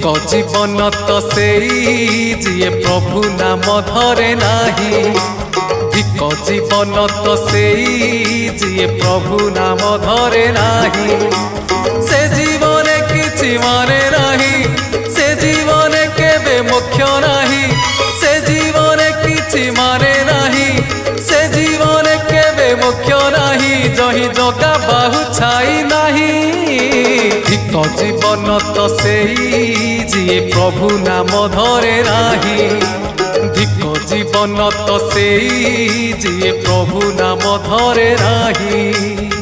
धिक जीवन तो सेई जिए प्रभु नाम धरे नाही। धिक जीवन तो सेई जिए प्रभु नाम धरे नाही। से जीवन किछि माने नाही, से जीवन केबे मोक्ष नाही। से जीवन किछि माने नाही, से जीवन केबे मोक्ष नाही। जही जगा बाहु छाई नाही। धिक जीवन तो सेई जिए प्रभु नाम धरे नाही। धिक जीवन तो सेई जिए प्रभु नाम धरे नाही।